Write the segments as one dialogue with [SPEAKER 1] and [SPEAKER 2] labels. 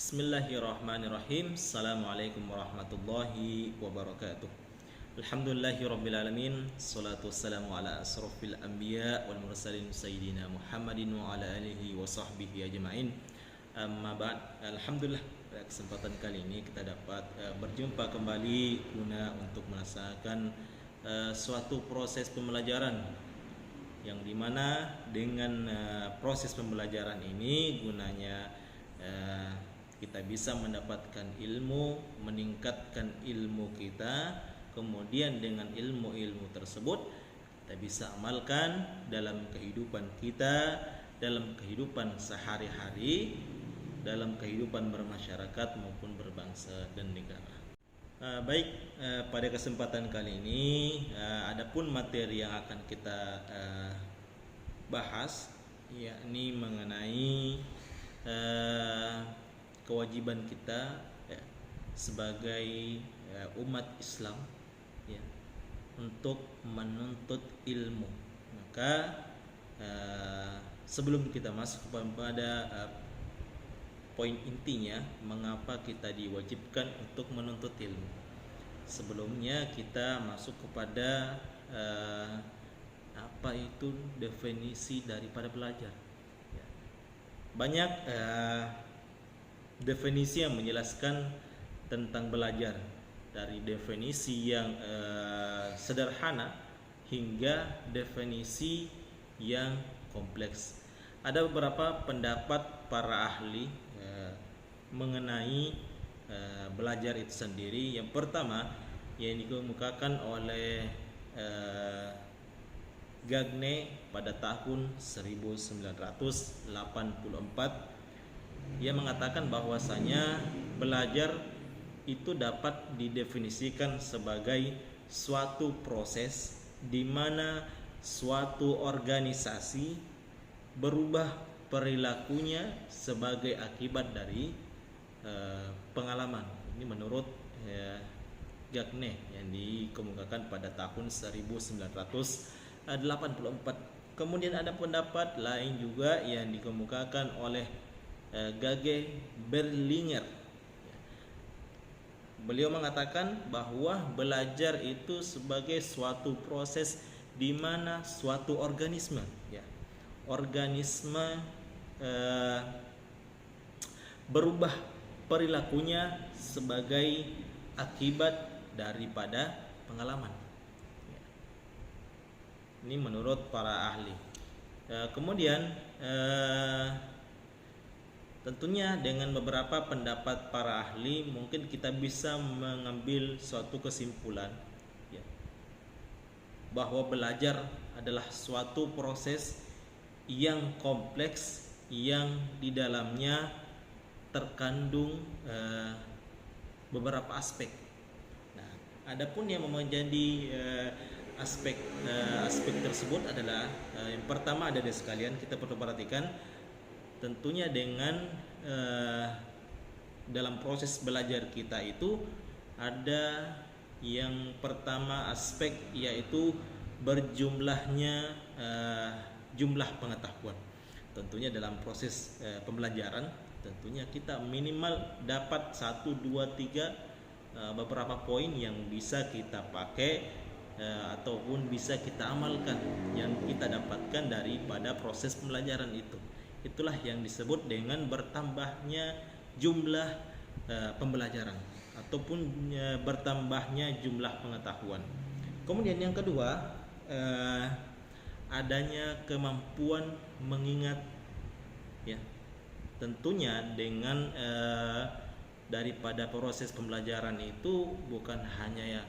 [SPEAKER 1] Bismillahirrahmanirrahim. Assalamualaikum warahmatullahi wabarakatuh. Alhamdulillahirrabbilalamin. Salatu wassalamu ala asrafil anbiya wal mursalin sayyidina Muhammadin wa ala alihi wa sahbihi ajma'in. Amma ba'd. Alhamdulillah, pada kesempatan kali ini kita dapat berjumpa kembali guna untuk melaksanakan suatu proses pembelajaran yang dimana dengan proses pembelajaran ini gunanya kita bisa mendapatkan ilmu, meningkatkan ilmu kita, kemudian dengan ilmu-ilmu tersebut kita bisa amalkan dalam kehidupan kita, dalam kehidupan sehari-hari, dalam kehidupan bermasyarakat maupun berbangsa dan negara. Pada kesempatan kali ini adapun materi yang akan kita bahas yakni mengenai kewajiban kita sebagai umat Islam untuk menuntut ilmu. Maka sebelum kita masuk kepada poin intinya mengapa kita diwajibkan untuk menuntut ilmu, sebelumnya kita masuk kepada apa itu definisi daripada belajar. Banyak definisi yang menjelaskan tentang belajar, dari definisi yang sederhana hingga definisi yang kompleks. Ada beberapa pendapat para ahli mengenai belajar itu sendiri. Yang pertama yang dikemukakan oleh Gagne pada tahun 1984, ia mengatakan bahwasanya belajar itu dapat didefinisikan sebagai suatu proses di mana suatu organisasi berubah perilakunya sebagai akibat dari pengalaman. Ini menurut Gagne yang dikemukakan pada tahun 1984. Kemudian ada pendapat lain juga yang dikemukakan oleh Gage Berlinger. Beliau mengatakan bahwa belajar itu sebagai suatu proses di mana suatu organisme berubah perilakunya sebagai akibat daripada pengalaman. Ini menurut para ahli. Kemudian tentunya dengan beberapa pendapat para ahli mungkin kita bisa mengambil suatu kesimpulan bahwa belajar adalah suatu proses yang kompleks yang di dalamnya terkandung beberapa aspek. Nah, adapun yang menjadi aspek tersebut adalah yang pertama ada di sekalian, kita perlu perhatikan tentunya dengan dalam proses belajar kita itu ada yang pertama aspek yaitu berjumlahnya jumlah pengetahuan. Tentunya dalam proses pembelajaran tentunya kita minimal dapat 1, 2, 3 beberapa poin yang bisa kita pakai ataupun bisa kita amalkan yang kita dapatkan daripada proses pembelajaran itu. Itulah yang disebut dengan bertambahnya jumlah pembelajaran ataupun bertambahnya jumlah pengetahuan. Kemudian yang kedua adanya kemampuan mengingat, tentunya dengan daripada proses pembelajaran itu bukan hanya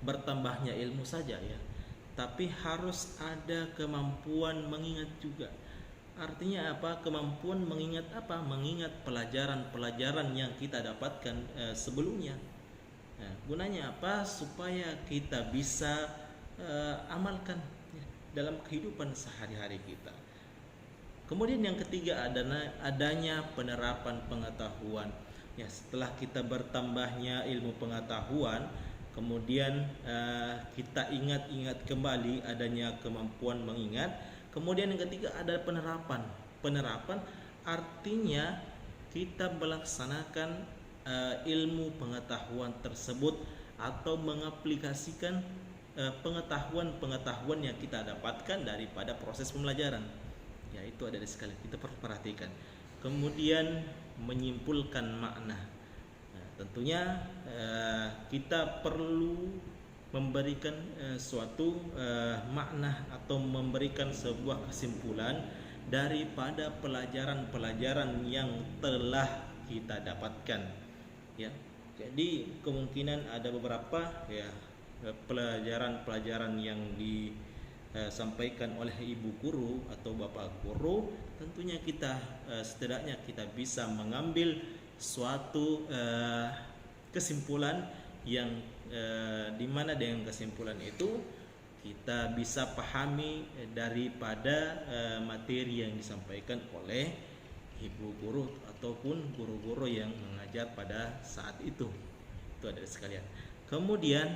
[SPEAKER 1] bertambahnya ilmu saja tapi harus ada kemampuan mengingat juga. Artinya apa? Kemampuan mengingat apa? Mengingat pelajaran-pelajaran yang kita dapatkan sebelumnya. Gunanya apa? Supaya kita bisa amalkan dalam kehidupan sehari-hari kita. Kemudian yang ketiga adanya penerapan pengetahuan. Setelah kita bertambahnya ilmu pengetahuan, kemudian kita ingat-ingat kembali adanya kemampuan mengingat, Kemudian yang ketiga ada penerapan. Penerapan artinya kita melaksanakan ilmu pengetahuan tersebut atau mengaplikasikan pengetahuan yang kita dapatkan daripada proses pembelajaran. Ya, itu ada di sekali kita perlu perhatikan. Kemudian menyimpulkan makna. Nah, tentunya kita perlu memberikan suatu makna atau memberikan sebuah kesimpulan daripada pelajaran-pelajaran yang telah kita dapatkan. Ya, jadi kemungkinan ada beberapa ya pelajaran-pelajaran yang disampaikan oleh ibu guru atau bapak guru, tentunya kita setidaknya kita bisa mengambil suatu kesimpulan yang dimana dengan kesimpulan itu kita bisa pahami daripada materi yang disampaikan oleh ibu guru ataupun guru-guru yang mengajar pada saat itu. Itu ada sekalian. Kemudian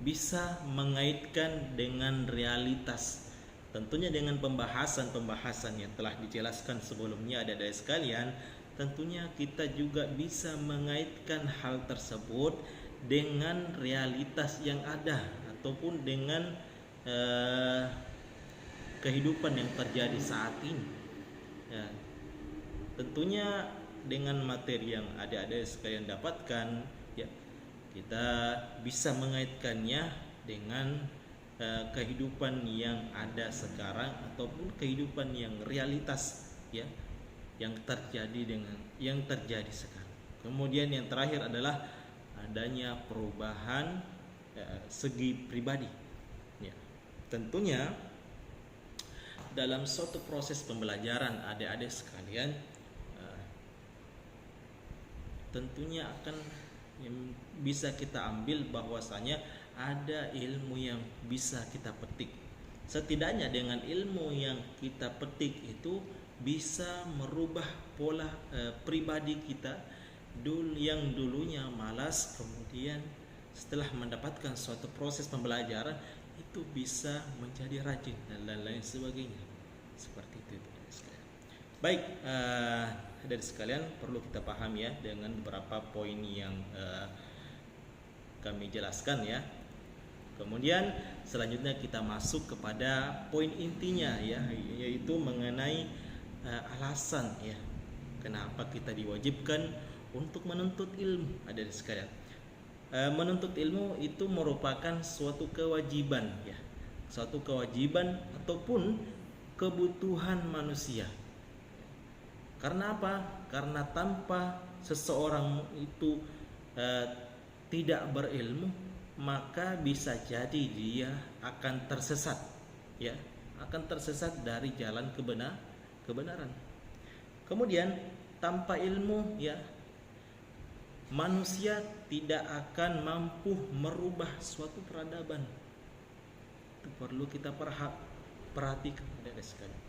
[SPEAKER 1] bisa mengaitkan dengan realitas, tentunya dengan pembahasan yang telah dijelaskan sebelumnya ada dari sekalian. Tentunya kita juga bisa mengaitkan hal tersebut dengan realitas yang ada ataupun dengan kehidupan yang terjadi saat ini. Ya, tentunya dengan materi yang ada sekalian dapatkan, ya kita bisa mengaitkannya dengan kehidupan yang ada sekarang ataupun kehidupan yang realitas, ya, yang terjadi sekarang. Kemudian yang terakhir adalah adanya perubahan segi pribadi. Ya, tentunya dalam suatu proses pembelajaran adik-adik sekalian, tentunya akan bisa kita ambil bahwasanya ada ilmu yang bisa kita petik. Setidaknya dengan ilmu yang kita petik itu bisa merubah pola pribadi kita yang dulunya malas, kemudian setelah mendapatkan suatu proses pembelajaran itu bisa menjadi rajin dan lain-lain sebagainya. Seperti itu. Baik, dari sekalian perlu kita paham ya dengan beberapa poin yang kami jelaskan ya. Kemudian selanjutnya kita masuk kepada poin intinya ya, yaitu mengenai alasan ya kenapa kita diwajibkan untuk menuntut ilmu. Ada di sekalian, menuntut ilmu itu merupakan suatu kewajiban ya, suatu kewajiban ataupun kebutuhan manusia. Karena apa? Karena tanpa seseorang itu tidak berilmu, maka bisa jadi dia akan tersesat, ya, akan tersesat dari jalan kebenaran. Kemudian tanpa ilmu, ya, manusia tidak akan mampu merubah suatu peradaban. Itu perlu kita perhatikan dari sekali.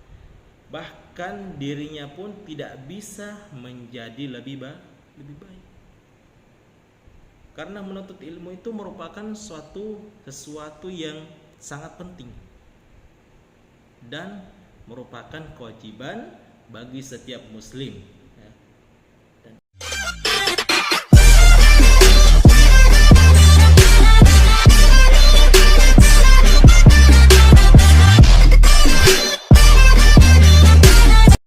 [SPEAKER 1] Bahkan dirinya pun tidak bisa menjadi lebih baik. Karena menuntut ilmu itu merupakan sesuatu yang sangat penting dan merupakan kewajiban bagi setiap muslim.